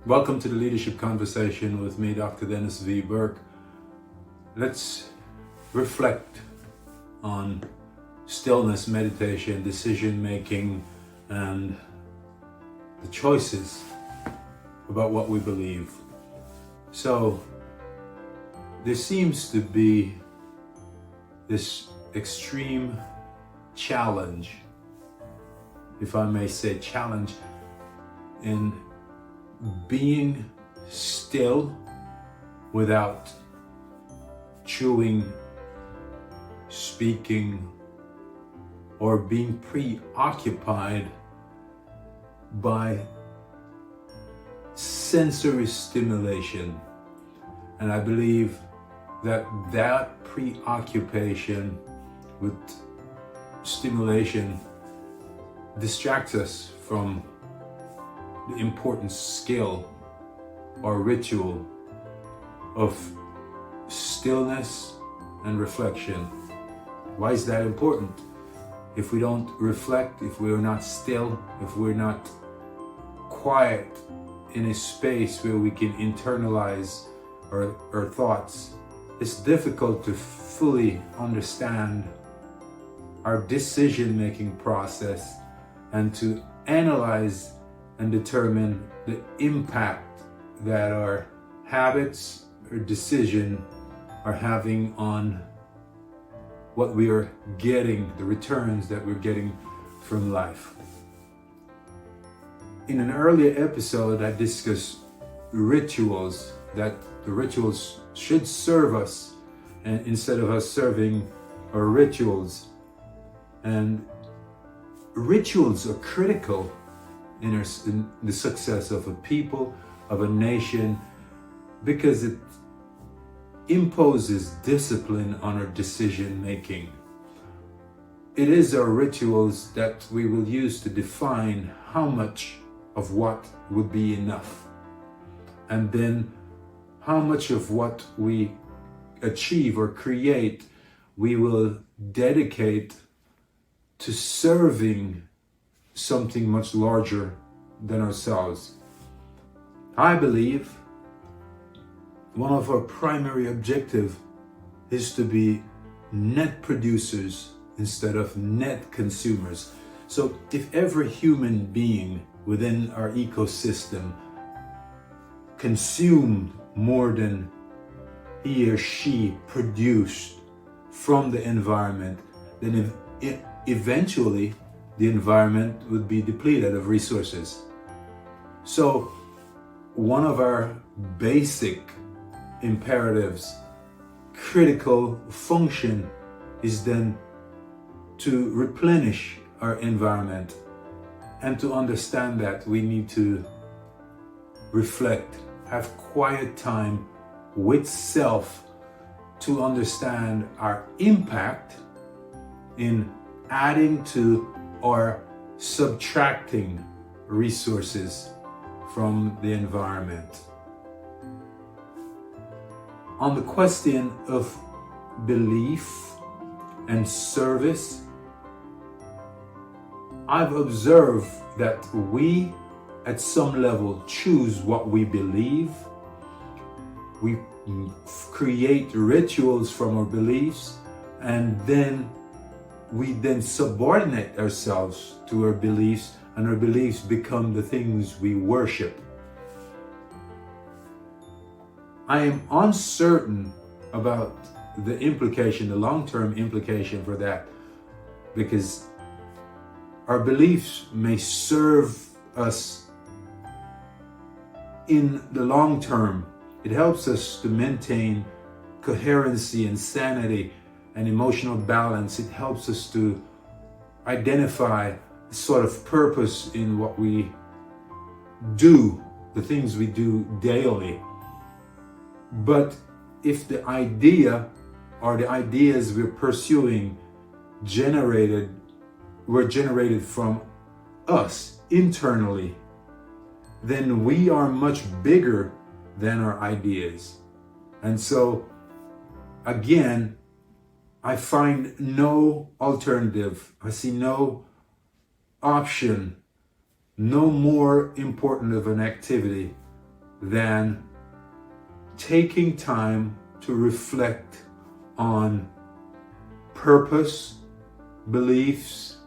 Welcome to the Leadership Conversation with me, Dr. Dennis V. Burke. Let's reflect on stillness, meditation, decision making, and the choices about what we believe. So, there seems to be this extreme challenge, if I may say challenge, in being still without chewing, speaking, or being preoccupied by sensory stimulation. And I believe that preoccupation with stimulation distracts us from the important skill or ritual of stillness and reflection. Why is that important? If we don't reflect, if we're not still, if we're not quiet in a space where we can internalize our thoughts, it's difficult to fully understand our decision-making process and to analyze and determine the impact that our habits or decision are having on what we are getting, the returns that we're getting from life. In an earlier episode, I discussed rituals, that the rituals should serve us and instead of us serving our rituals. And rituals are critical in the success of a people, of a nation, because it imposes discipline on our decision making. It is our rituals that we will use to define how much of what would be enough, and then how much of what we achieve or create we will dedicate to serving something much larger than ourselves. I believe one of our primary objectives is to be net producers instead of net consumers. So if every human being within our ecosystem consumed more than he or she produced from the environment, then eventually the environment would be depleted of resources. So one of our basic imperatives, critical function, is then to replenish our environment and to understand that we need to reflect, have quiet time with self to understand our impact in adding to or subtracting resources from the environment. On the question of belief and service, I've observed that we at some level choose what we believe. We create rituals from our beliefs, and then we subordinate ourselves to our beliefs, and our beliefs become the things we worship. I am uncertain about the implication, the long-term implication for that, because our beliefs may serve us in the long term. It helps us to maintain coherency and sanity and emotional balance. It helps us to identify a sort of purpose in what we do, the things we do daily. But if the idea or the ideas we're pursuing were generated from us internally, then we are much bigger than our ideas. And so, again, I find no alternative. I see no option, no more important of an activity than taking time to reflect on purpose, beliefs,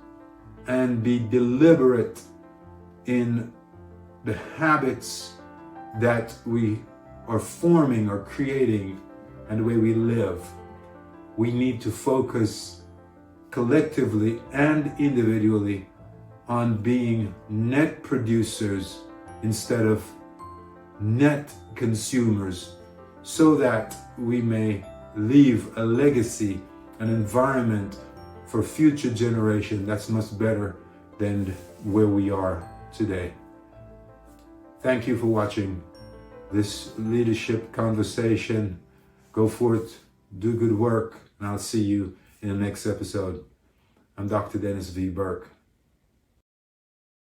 and be deliberate in the habits that we are forming or creating and the way we live. We need to focus collectively and individually on being net producers instead of net consumers, so that we may leave a legacy, an environment for future generation that's much better than where we are today. Thank you for watching this leadership conversation. Go forth, do good work, and I'll see you in the next episode. I'm Dr. Dennis V. Burke.